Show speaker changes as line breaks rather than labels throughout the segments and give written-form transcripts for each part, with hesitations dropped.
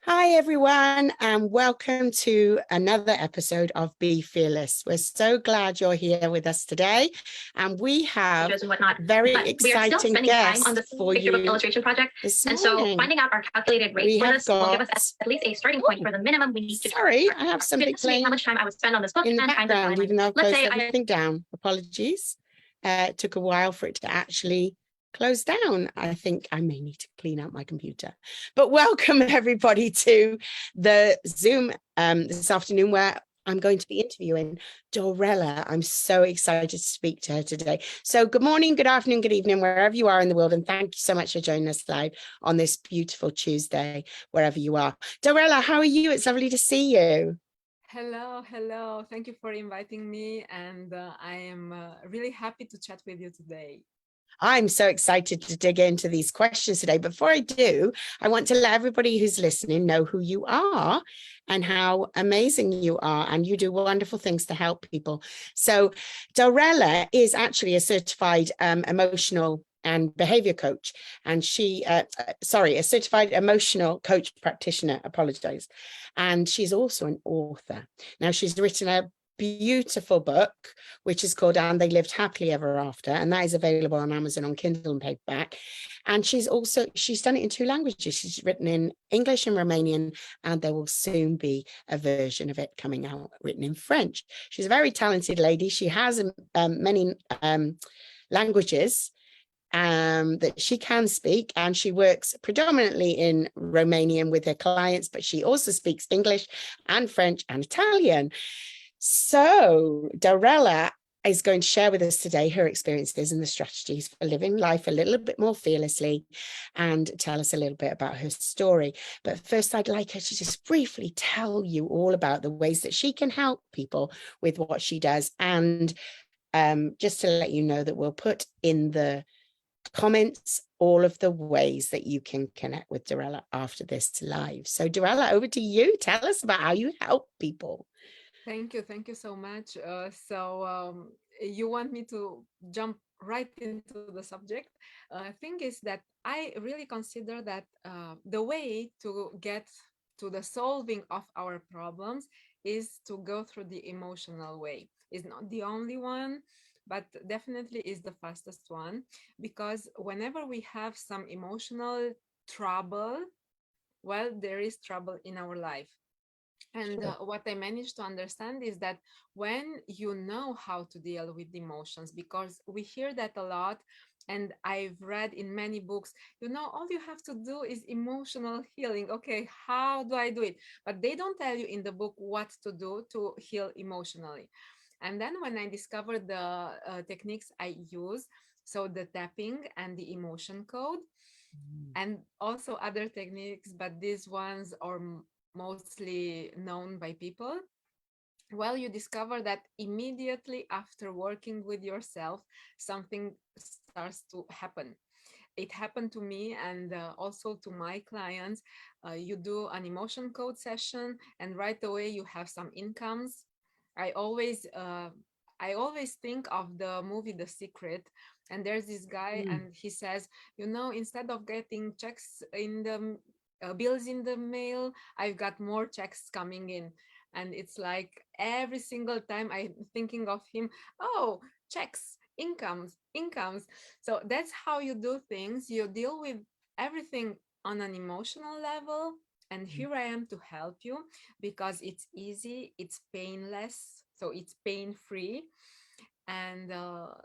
Hi, everyone, and welcome to another episode of Be Fearless. We're so glad you're here with us today, and we have
and whatnot,
very
but we are still
exciting
spending time on
guests
this
for
picture book
you
illustration project.
this
And so
morning.
finding out our calculated rate
We
for
have
this will give us
got,
at least a starting point for the minimum we need to
sorry, I have
to
something
estimate how
playing
much time I would spend on this book
in the
and time to
background,
find.
even though I've
Let's
closed
say
everything down. Apologies. It took a while for it to actually close down. I think I may need to clean out my computer. But welcome everybody to the Zoom this afternoon, where I'm going to be interviewing Dorela. I'm so excited to speak to her today. So good morning, good afternoon, good evening, wherever you are in the world. And thank you so much for joining us live on this beautiful Tuesday, wherever you are. Dorela, how are you? It's lovely to see you.
Hello. Thank you for inviting me. And I am really happy to chat with you today.
I'm so excited to dig into these questions today. Before I do, I want to let everybody who's listening know who you are and how amazing you are. And you do wonderful things to help people. So Dorela is actually a certified emotional and behavior coach. And she, a certified emotional coach practitioner, apologize. And she's also an author. Now, she's written a beautiful book, which is called And They Lived Happily Ever After, and that is available on Amazon on Kindle and paperback. And she's done it in 2 languages. She's written in English and Romanian, and there will soon be a version of it coming out written in French. She's a very talented lady. She has many languages that she can speak, and she works predominantly in Romanian with her clients, but she also speaks English and French and Italian. So Dorela is going to share with us today her experiences and the strategies for living life a little bit more fearlessly, and tell us a little bit about her story. But first, I'd like her to just briefly tell you all about the ways that she can help people with what she does. And just to let you know that we'll put in the comments all of the ways that you can connect with Dorela after this live. So Dorela, over to you. Tell us about how you help people.
Thank you so much. You want me to jump right into the subject? Thing is that I really consider that the way to get to the solving of our problems is to go through the emotional way. It's not the only one, but definitely is the fastest one, because whenever we have some emotional trouble, well, there is trouble in our life. And what I managed to understand is that when you know how to deal with emotions, because we hear that a lot, and I've read in many books, all you have to do is emotional healing. Okay, how do I do it? But they don't tell you in the book what to do to heal emotionally. And then when I discovered the techniques I use, so the tapping and the emotion code, and also other techniques, but these ones are mostly known by people, well, you discover that immediately after working with yourself, something starts to happen. It happened to me, and also to my clients. You do an emotion code session, and right away you have some incomes. I always uh, I always think of the movie The Secret, and there's this guy, and he says, instead of getting checks in the bills in the mail, I've got more checks coming in. And it's like every single time I'm thinking of him, oh, checks, incomes. So that's how you do things. You deal with everything on an emotional level. And here I am to help you, because it's easy, it's painless, so it's pain free. And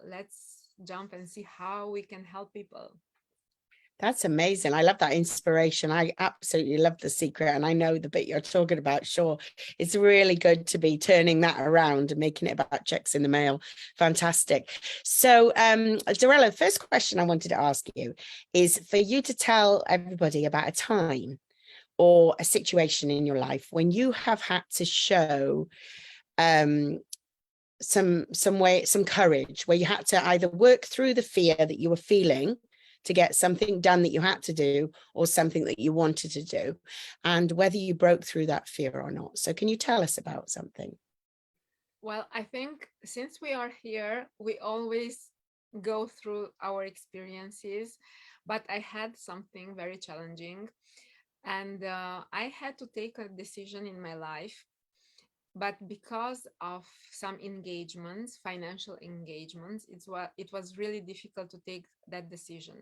let's jump and see how we can help people.
That's amazing. I love that inspiration. I absolutely love The Secret. And I know the bit you're talking about. Sure. It's really good to be turning that around and making it about checks in the mail. Fantastic. So, Dorela, first question I wanted to ask you is for you to tell everybody about a time or a situation in your life when you have had to show some courage, where you had to either work through the fear that you were feeling to get something done that you had to do, or something that you wanted to do, and whether you broke through that fear or not. So can you tell us about something?
Well, I think since we are here, we always go through our experiences, but I had something very challenging. And I had to take a decision in my life, but because of some engagements, financial engagements, it was really difficult to take that decision.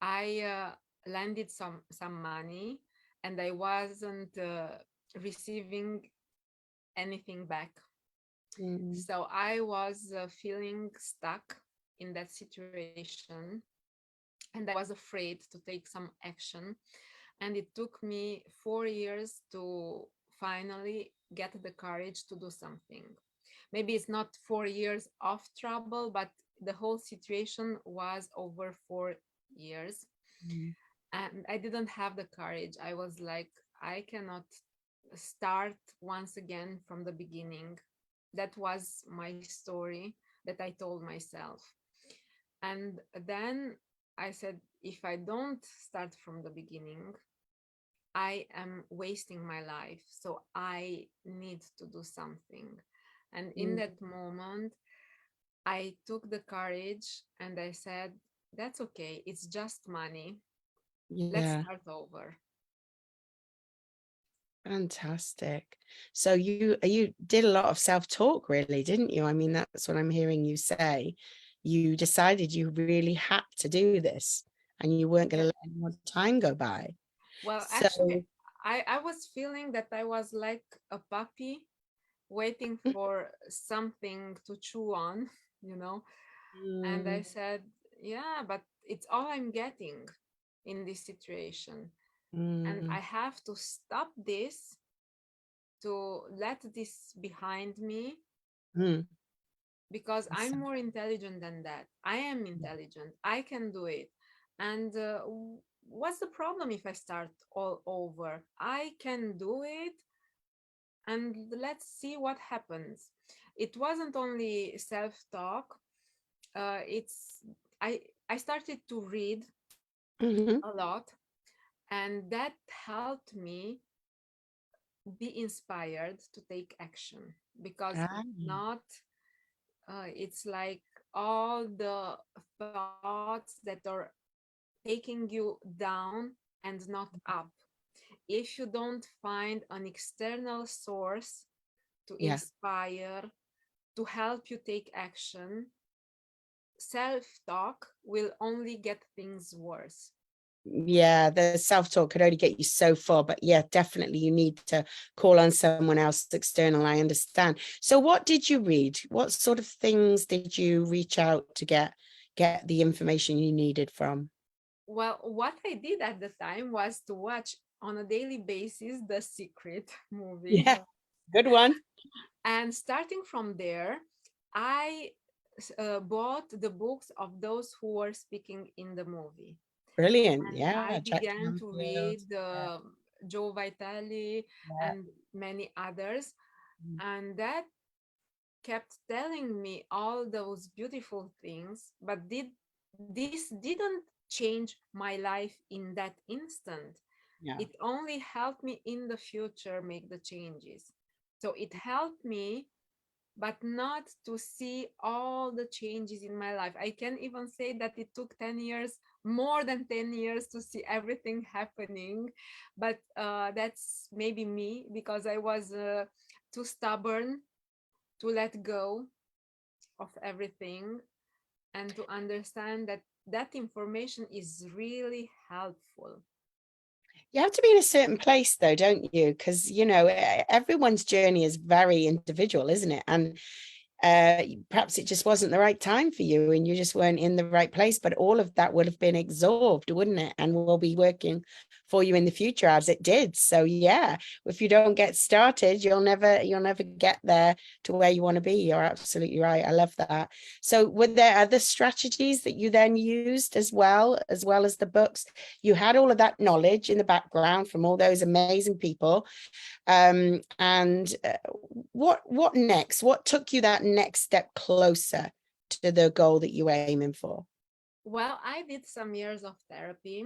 I landed some money, and I wasn't receiving anything back.
Mm.
So I was feeling stuck in that situation, and I was afraid to take some action. And it took me 4 years to finally get the courage to do something. Maybe it's not 4 years of trouble, but the whole situation was over 4 years.
Mm.
And I didn't have the courage. I was like, I cannot start once again from the beginning. That was my story that I told myself. And then I said, if I don't start from the beginning, I am wasting my life. So I need to do something. And in
Mm.
that moment, I took the courage and I said, that's okay. It's just money. Let's
Yeah,
start over.
fantastic. So you did a lot of self-talk, really, didn't you? I mean, that's what I'm hearing you say. You decided you really had to do this, and you weren't going
Yeah.
to let any more time go by.
Well, actually,
So,
I was feeling that I was like a puppy waiting for something to chew on, you know. And I
mm,
said, yeah, but it's all I'm getting in this situation. And I
mm,
have to stop this, to let this behind me,
mm,
because I'm
so-
more intelligent than that. I am
yeah,
intelligent. I can do it. And what's the problem if I start all over? I can do it, and let's see what happens. It wasn't only self-talk. It's I started to read
mhm,
a lot, and that helped me be inspired to take action. Because
ah,
if not, it's like all the thoughts that are taking you down and not up. If you don't find an external source to
yeah.
inspire, to help you take action, self-talk will only get things worse.
Yeah, the self-talk could only get you so far, but yeah, definitely you need to call on someone else external. I understand. So what did you read? What sort of things did you reach out to get the information you needed from?
Well, what I did at the time was to watch on a daily basis The Secret movie.
Yeah, good one.
And starting from there, I bought the books of those who were speaking in the movie.
Brilliant.
And I
Yeah, Jack
began to
Canfield.
read
Yeah,
Joe Vitale
yeah.
and many others.
Mm.
And that kept telling me all those beautiful things, but this didn't change my life in that instant.
Yeah.
It only helped me in the future make the changes. So it helped me, but not to see all the changes in my life. I can even say that it took 10 years, more than 10 years, to see everything happening. But that's maybe me, because I was too stubborn to let go of everything, and to understand that that information is really helpful.
You have to be in a certain place though, don't you? Because everyone's journey is very individual, isn't it? And perhaps it just wasn't the right time for you and you just weren't in the right place, but all of that would have been absorbed, wouldn't it? And will be working for you in the future as it did. So yeah, if you don't get started, you'll never get there to where you want to be. You're absolutely right. I love that. So were there other strategies that you then used as well as the books? You had all of that knowledge in the background from all those amazing people, and what next? What took you that next step closer to the goal that you were aiming for?
Well, I did some years of therapy,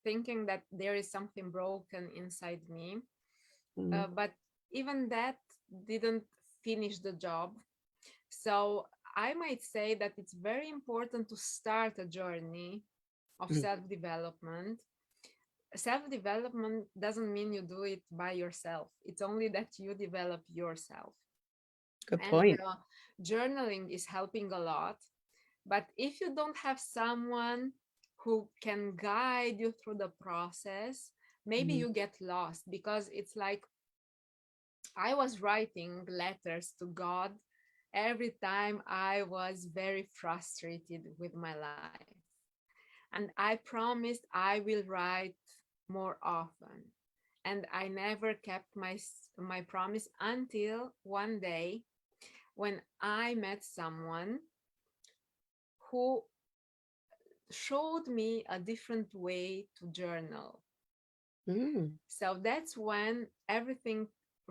thinking that there is something broken inside me.
Mm,
But even that didn't finish the job. So I might say that it's very important to start a journey of
mm,
self development, self-development doesn't mean you do it by yourself. It's only that you develop yourself.
Good
And
point.
journaling is helping a lot. But if you don't have someone who can guide you through the process, maybe
Mm.
you get lost, because it's like I was writing letters to God every time I was very frustrated with my life. And I promised I will write more often. And I never kept my promise until one day when I met someone who showed me a different way to journal.
Mm.
So that's when everything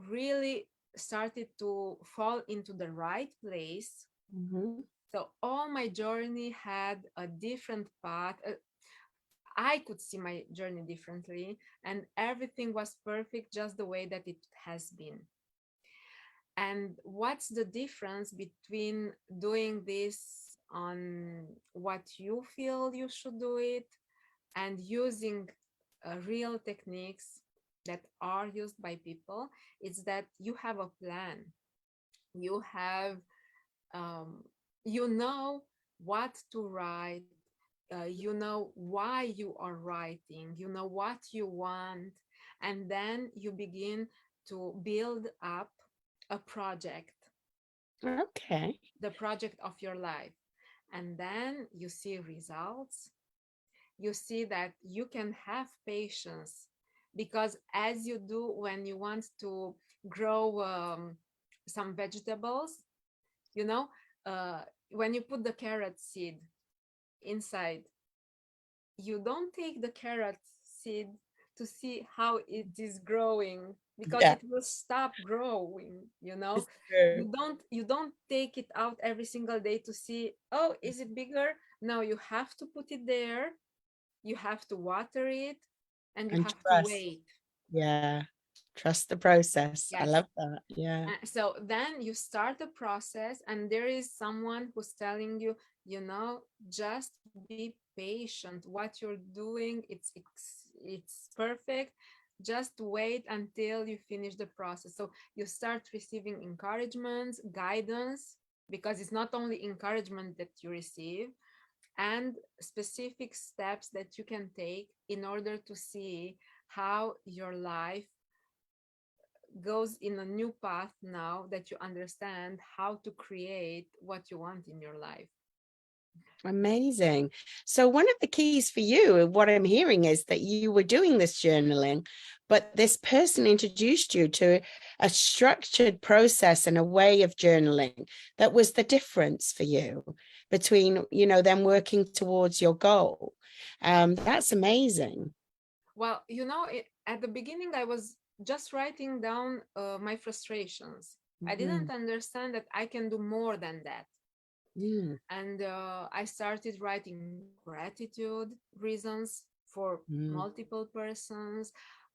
really started to fall into the right place.
Mhm.
So all my journey had a different path. I could see my journey differently, and everything was perfect just the way that it has been. And what's the difference between doing this on what you feel you should do it and using real techniques that are used by people? It's that you have a plan. You have, um, you know what to write. You know why you are writing. You know what you want, and then you begin to build up a project,
Okay.
the project of your life, and then you see results. You see that you can have patience, because as you do when you want to grow some vegetables, you know, uh, when you put the carrot seed inside, you don't take the carrot seed to see how it is growing, because
Yeah,
it will stop growing, you know.
it's true.
You don't take it out every single day to see, oh, is it bigger? No, you have to put it there, you have to water it, and you
And
have to
trust.
wait.
Yeah. Trust the process. I
Yes.
love that. Yeah.
So then you start the process, and there is someone who's telling you, just be patient. What you're doing, it's perfect. Just wait until you finish the process. So you start receiving encouragements, guidance, because it's not only encouragement that you receive, and specific steps that you can take in order to see how your life goes in a new path now that you understand how to create what you want in your life.
Amazing. So one of the keys for you, what I'm hearing, is that you were doing this journaling, but this person introduced you to a structured process and a way of journaling that was the difference for you between, them working towards your goal. That's amazing.
Well, at the beginning, I was just writing down my frustrations. I
Mhm.
didn't understand that I can do more than that.
Mm.
And I started writing gratitude reasons for
Mm.
multiple persons.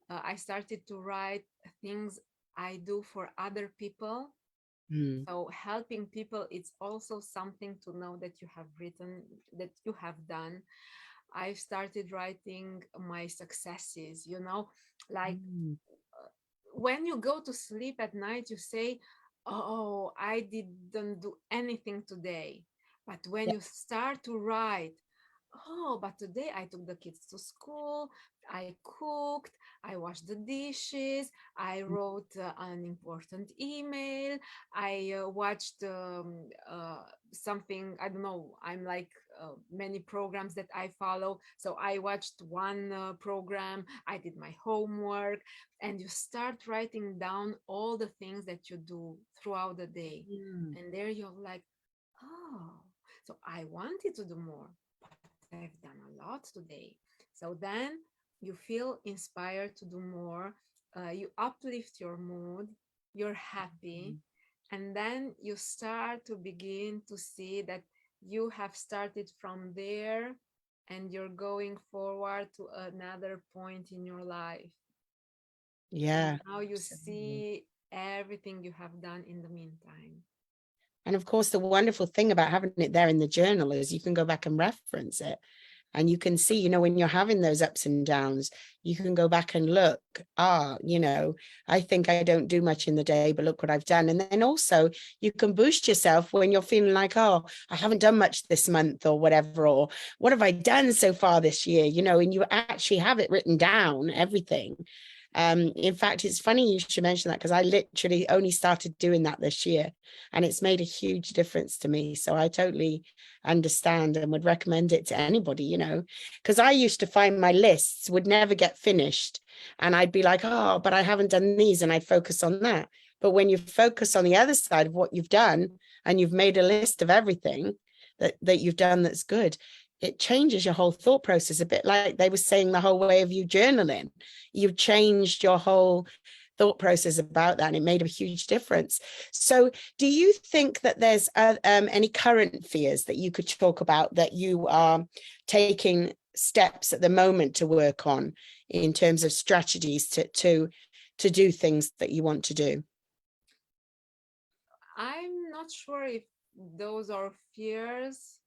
I started to write things I do for other people.
Mm.
So helping people, it's also something to know that you have written, that you have done. I started writing my successes, like
Mm.
when you go to sleep at night, you say, oh, I didn't do anything today. But when
Yeah.
you start to write, oh, but today I took the kids to school, I cooked, I washed the dishes, I wrote an important email, I watched something, I don't know, I'm like many programs that I follow. So I watched one program, I did my homework, and you start writing down all the things that you do throughout the day.
Mm.
And there you're like, oh, so I wanted to do more, but I've done a lot today. So then you feel inspired to do more. You uplift your mood, you're happy, and then you start to begin to see that you have started from there and you're going forward to another point in your life. And
Yeah.
now you
Absolutely.
see everything you have done in the meantime.
And of course, the wonderful thing about having it there in the journal is you can go back and reference it. And you can see, when you're having those ups and downs, you can go back and look, I think I don't do much in the day, but look what I've done. And then also you can boost yourself when you're feeling like, oh, I haven't done much this month or whatever, or what have I done so far this year, and you actually have it written down, everything. In fact, it's funny you should mention that, because I literally only started doing that this year, and it's made a huge difference to me. So I totally understand and would recommend it to anybody, because I used to find my lists would never get finished, and I'd be like, oh, but I haven't done these, and I'd focus on that. But when you focus on the other side of what you've done, and you've made a list of everything that you've done that's good, it changes your whole thought process, a bit like they were saying the whole way of you journaling. You've changed your whole thought process about that, and it made a huge difference. So do you think that there's any current fears that you could talk about that you are taking steps at the moment to work on, in terms of strategies to do things that you want to do?
I'm not sure if those are fears,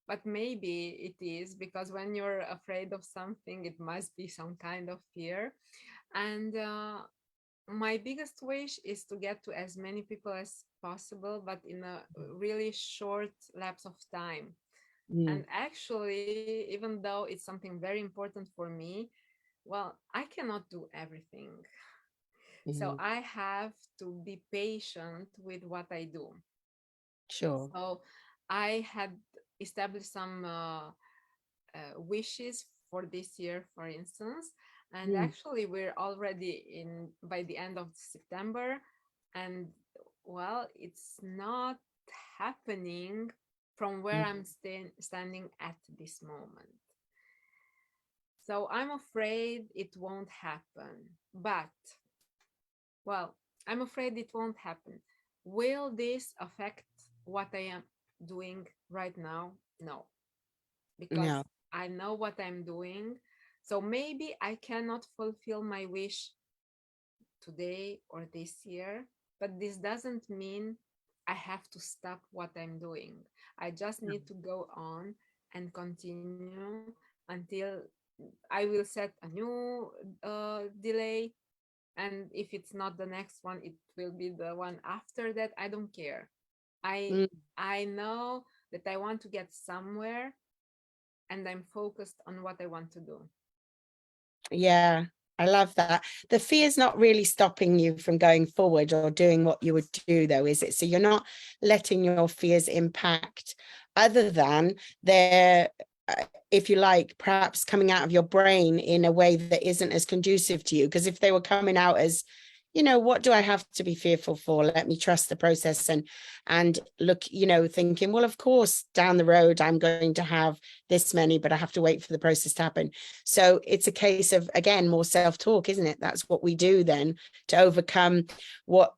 but maybe it is, because when you're afraid of something, it must be some kind of fear. And my biggest wish is to get to as many people as possible, but in a really short lapse of time.
Mm,
And actually, even though it's something very important for me, well, I cannot do everything. So
mm,
I have to be patient with what I do.
sure.
So I had established some wishes for this year, for instance, and
Mm,
actually we're already in by the end of September, and well, it's not happening from where
mm,
I'm standing at this moment. So I'm afraid it won't happen. But, well, I'm afraid it won't happen. Will this affect what I am doing right now? No, because
no.
I know what I'm doing. So maybe I cannot fulfill my wish today or this year, but this doesn't mean I have to stop what I'm doing. I just need to go on and continue until I will set a new delay. And if it's not the next one, it will be the one after that. I don't care. I
Mm.
I know that I want to get somewhere, and I'm focused on what I want to do.
Yeah, I love that. The fear's not really stopping you from going forward or doing what you would do, though, is it? So you're not letting your fears impact, other than they're, if you like, perhaps coming out of your brain in a way that isn't as conducive to you. Because if they were coming out as, what do I have to be fearful for? Let me trust the process, and look, thinking, well, of course, down the road, I'm going to have this many, but I have to wait for the process to happen. So it's a case of, again, more self-talk, isn't it? That's what we do then to overcome what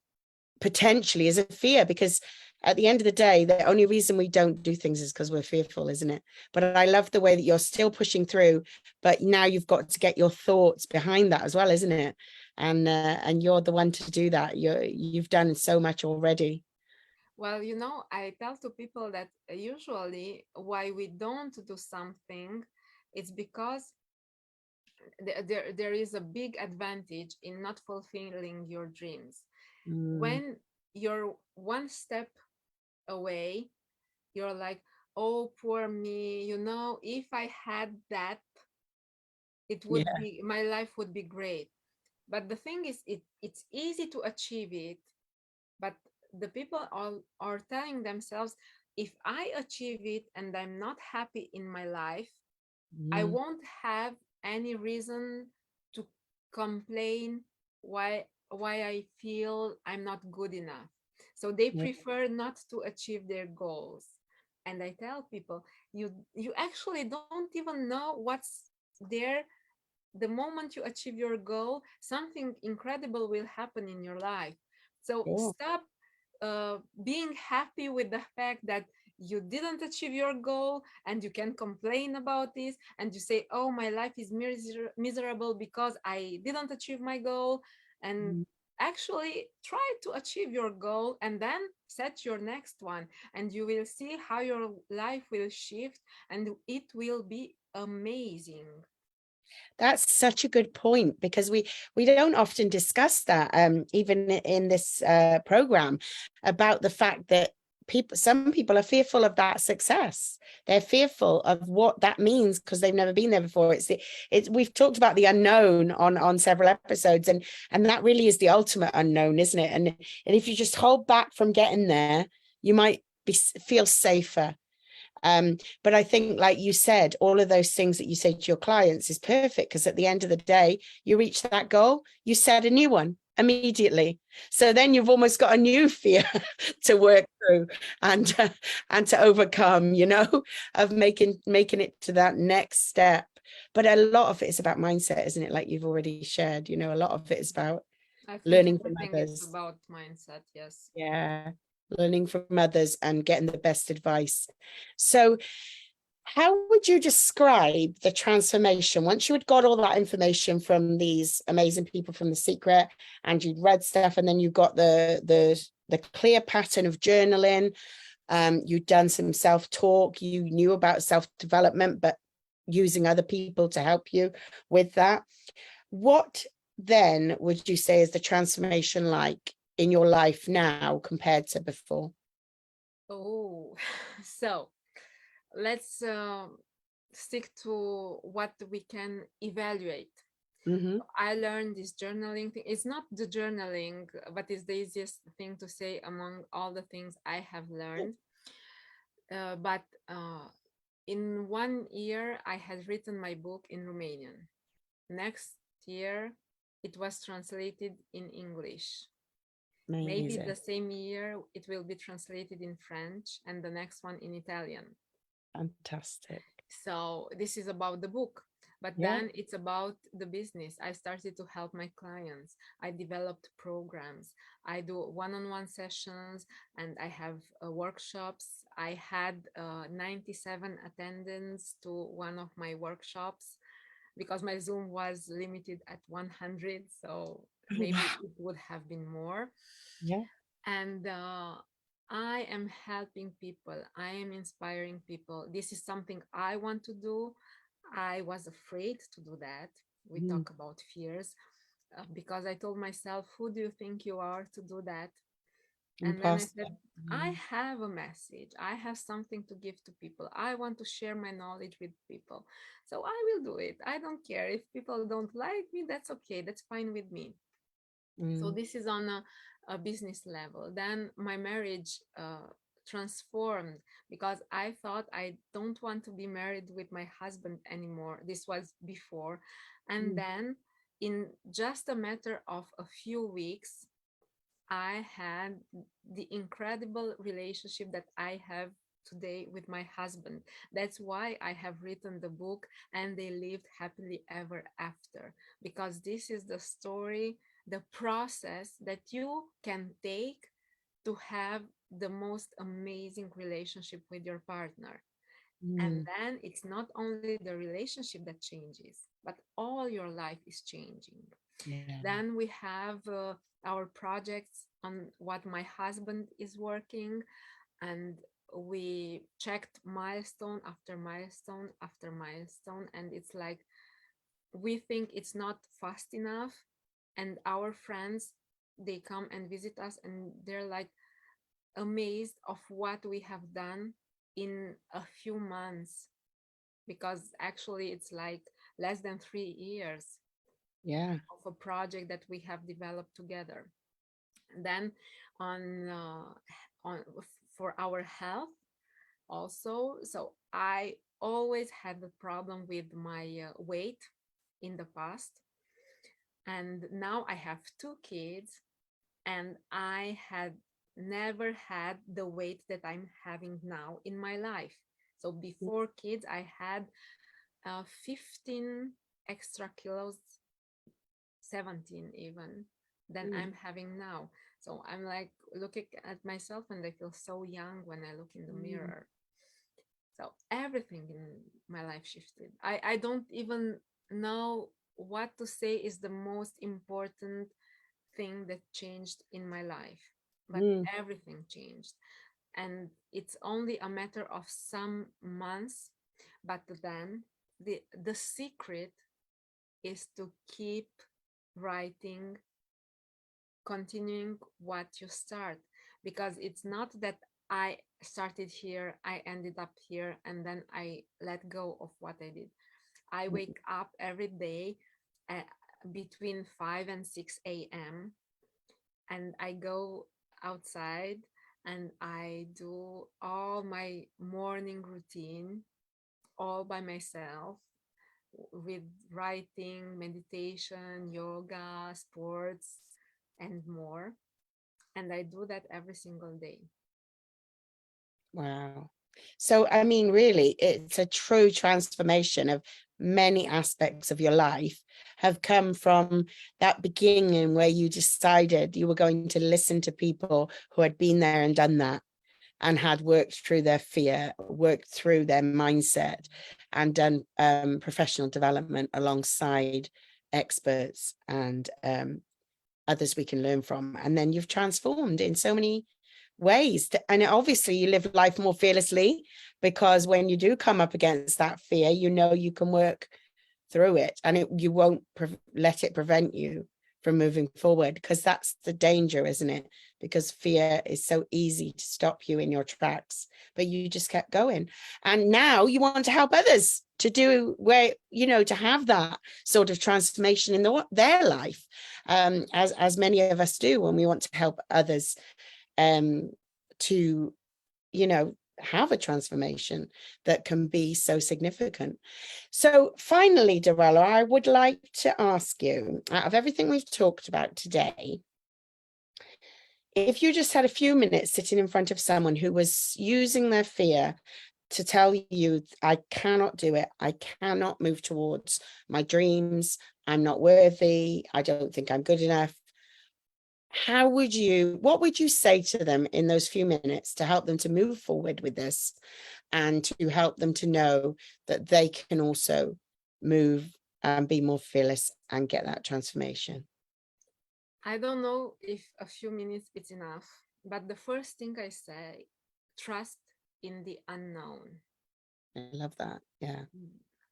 potentially is a fear, because at the end of the day, the only reason we don't do things is because we're fearful, isn't it? But I love the way that you're still pushing through, but now you've got to get your thoughts behind that as well, isn't it? And you're the one to do that. You've done so much already.
Well, I tell to people that usually why we don't do something, it's because there is a big advantage in not fulfilling your dreams.
Mm,
When you're one step away, you're like, oh, poor me, if I had that, it would
yeah.
be my life would be great. But the thing is, it's easy to achieve it, but the people are telling themselves, if I achieve it and I'm not happy in my life, I
Mm,
won't have any reason to complain why I feel I'm not good enough. So they
yeah.
prefer not to achieve their goals. And I tell people, you actually don't even know what's there. The moment you achieve your goal, something incredible will happen in your life. So
Sure.
stop being happy with the fact that you didn't achieve your goal, and you can complain about this, and you say, oh, my life is miserable because I didn't achieve my goal. And
Mm,
actually try to achieve your goal, and then set your next one, and you will see how your life will shift, and it will be amazing.
That's such a good point, because we don't often discuss that, even in this program, about the fact that some people are fearful of that success. They're fearful of what that means because they've never been there before. It's we've talked about the unknown on several episodes, and that really is the ultimate unknown, isn't it? And if you just hold back from getting there, you might feel safer. But I think, like you said, all of those things that you say to your clients is perfect, because at the end of the day, you reach that goal, you set a new one immediately. So then you've almost got a new fear to work through and to overcome, of making it to that next step. But a lot of it is about mindset, isn't it? Like you've already shared, a lot of it is about
I think
learning from
everything is
others.
about mindset. Yes.
Yeah, learning from others and getting the best advice. So how would you describe the transformation once you had got all that information from these amazing people from The Secret, and you'd read stuff, and then you got the clear pattern of journaling, you'd done some self-talk, you knew about self-development, but using other people to help you with that. What then would you say is the transformation like in your life now compared to before?
Oh, so let's stick to what we can evaluate.
Mm-hmm.
I learned this journaling thing. It's not the journaling, but it's the easiest thing to say among all the things I have learned. But in 1 year, I had written my book in Romanian. Next year, it was translated in English. Maybe the
Amazing.
same year, it will be translated in French, and the next one in Italian.
Fantastic.
So this is about the book, but
Yeah.
then it's about the business. I started to help my clients. I developed programs. I do one-on-one sessions, and I have workshops. I had 97 attendants to one of my workshops because my Zoom was limited at 100. So maybe
Wow.
it would have been more.
Yeah.
And I am helping people. I am inspiring people. This is something I want to do. I was afraid to do that. We
Mm,
talk about fears because I told myself, who do you think you are to do that? And then I
imposter.
said, I have a message. I have something to give to people. I want to share my knowledge with people. So I will do it. I don't care. If people don't like me, that's okay. That's fine with me. So
Mm,
this is on a business level. Then my marriage transformed because I thought I don't want to be married with my husband anymore. This was before. And
mm,
then in just a matter of a few weeks, I had the incredible relationship that I have today with my husband. That's why I have written the book, And They Lived Happily Ever After, because this is the story, the process that you can take to have the most amazing relationship with your partner. And
mm.
then it's not only the relationship that changes, but all your life is changing.
Yeah.
Then we have our projects on what my husband is working, and we checked milestone after milestone after milestone. And it's like we think it's not fast enough. And our friends, they come and visit us and they're like amazed of what we have done in a few months, because actually it's like less than 3 years
Yeah.
of a project that we have developed together. Then on on for our health also, so I always had the problem with my weight in the past, and now I have two kids, and I had never had the weight that I'm having now in my life. So before kids I had 15 extra kilos, 17 even, than
Mm,
I'm having now. So I'm like looking at myself and I feel so young when I look in the
mm,
mirror. So everything in my life shifted. I don't even know what to say is the most important thing that changed in my life, but
mm.
everything changed. And it's only a matter of some months, but then the secret is to keep writing, continuing what you start, because it's not that I started here, I ended up here, and then I let go of what I did. I wake up every day uh, between 5 and 6 a.m. and I go outside and I do all my morning routine all by myself, with writing, meditation, yoga, sports, and more. And I do that every single day.
Wow. So, I mean, really, it's a true transformation of many aspects of your life have come from that beginning where you decided you were going to listen to people who had been there and done that and had worked through their fear, worked through their mindset, and done professional development alongside experts and others we can learn from. And then you've transformed in so many ways. And obviously you live life more fearlessly, because when you do come up against that fear, you know you can work through it, and you won't let it prevent you from moving forward, because that's the danger, isn't it? Because fear is so easy to stop you in your tracks, but you just kept going. And now you want to help others to do where, to have that sort of transformation in their life, as many of us do when we want to help others to, have a transformation that can be so significant. So finally, Dorela, I would like to ask you, out of everything we've talked about today, if you just had a few minutes sitting in front of someone who was using their fear to tell you, I cannot do it, I cannot move towards my dreams, I'm not worthy, I don't think I'm good enough, what would you say to them in those few minutes to help them to move forward with this, and to help them to know that they can also move and be more fearless and get that transformation?
I don't know if a few minutes is enough, but the first thing I say, trust in the unknown.
I love that. Yeah.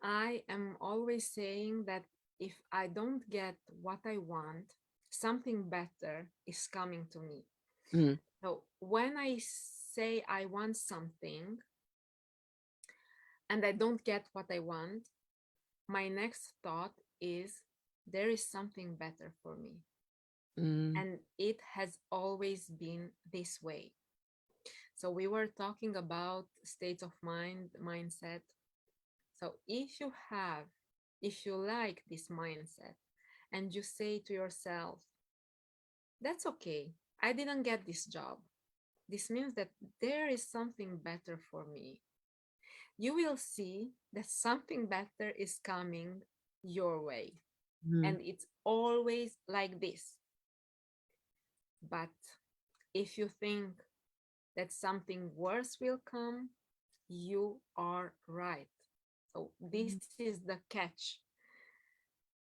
I am always saying that if I don't get what I want, something better is coming to me.
Mm.
So when I say I want something and I don't get what I want, my next thought is there is something better for me.
Mm.
And it has always been this way. So we were talking about states of mind, mindset. So if you like this mindset and you say to yourself, that's okay, I didn't get this job, this means that there is something better for me. You will see that something better is coming your way.
Mm.
And it's always like this. But if you think that something worse will come, you are right. So this is the catch.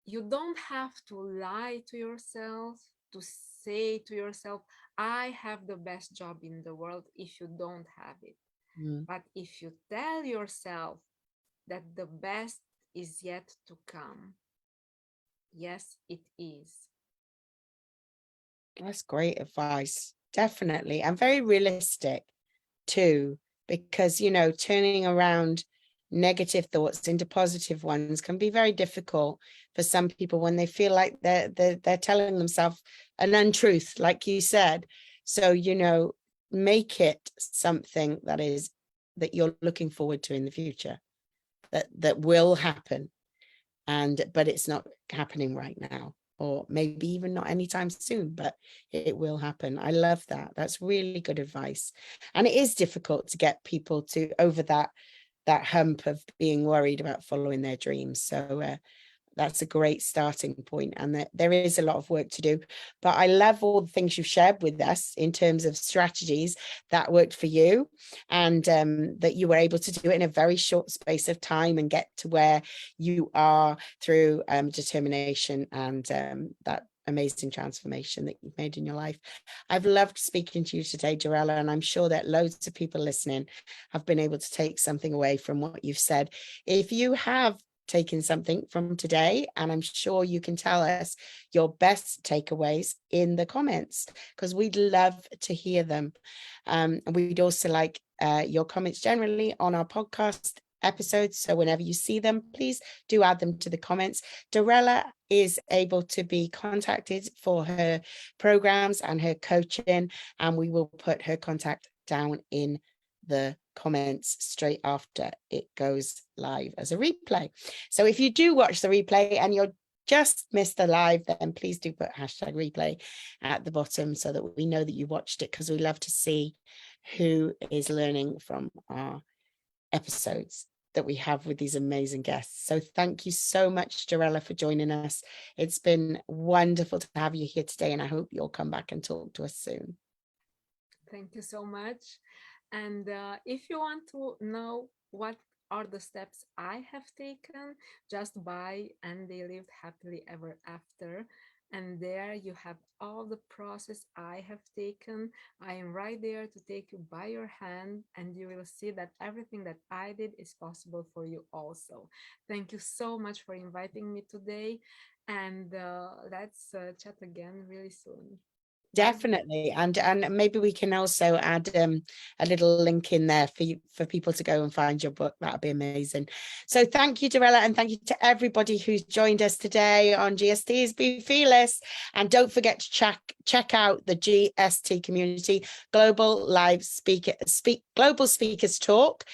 You don't have to lie to yourself, to say to yourself, I have the best job in the world, if you don't have it.
Mm.
But if you tell yourself that the best is yet to come, yes, it is.
That's great advice. Definitely. And very realistic too, because, turning around negative thoughts into positive ones can be very difficult for some people when they feel like they're telling themselves an untruth, like you said. So, make it something that you're looking forward to in the future, that will happen. But it's not happening right now, or maybe even not anytime soon, but it will happen. I love that. That's really good advice. And it is difficult to get people to over that hump of being worried about following their dreams. So that's a great starting point, and that there is a lot of work to do. But I love all the things you've shared with us in terms of strategies that worked for you, and that you were able to do it in a very short space of time and get to where you are through determination and that amazing transformation that you've made in your life. I've loved speaking to you today, Dorela, and I'm sure that loads of people listening have been able to take something away from what you've said. If you have taken something from today, and I'm sure you can tell us your best takeaways in the comments, because we'd love to hear them. And we'd also like your comments generally on our podcast episodes. So whenever you see them, please do add them to the comments. Dorela is able to be contacted for her programs and her coaching, and we will put her contact down in the comments straight after it goes live as a replay. So if you do watch the replay and you're just missed the live, then please do put #replay at the bottom so that we know that you watched it, because we love to see who is learning from our episodes that we have with these amazing guests. So thank you so much, Dorela, for joining us. It's been wonderful to have you here today, and I hope you'll come back and talk to us soon.
Thank you so much. And if you want to know what are the steps I have taken, just buy And They Lived Happily Ever After. And there you have all the process I have taken. I am right there to take you by your hand, and you will see that everything that I did is possible for you also. Thank you so much for inviting me today. And let's chat again really soon.
Definitely, and maybe we can also add a little link in there for you, for people to go and find your book. That would be amazing. So thank you, Dorela, and thank you to everybody who's joined us today on GST's Be Fearless. And don't forget to check out the GST community Global Global Speakers Talk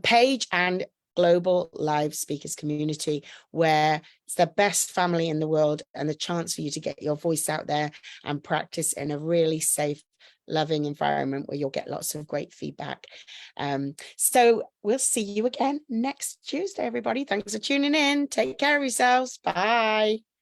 page and Global Live Speakers Community, where it's the best family in the world and the chance for you to get your voice out there and practice in a really safe, loving environment where you'll get lots of great feedback. So we'll see you again next Tuesday, everybody. Thanks for tuning in. Take care of yourselves. Bye.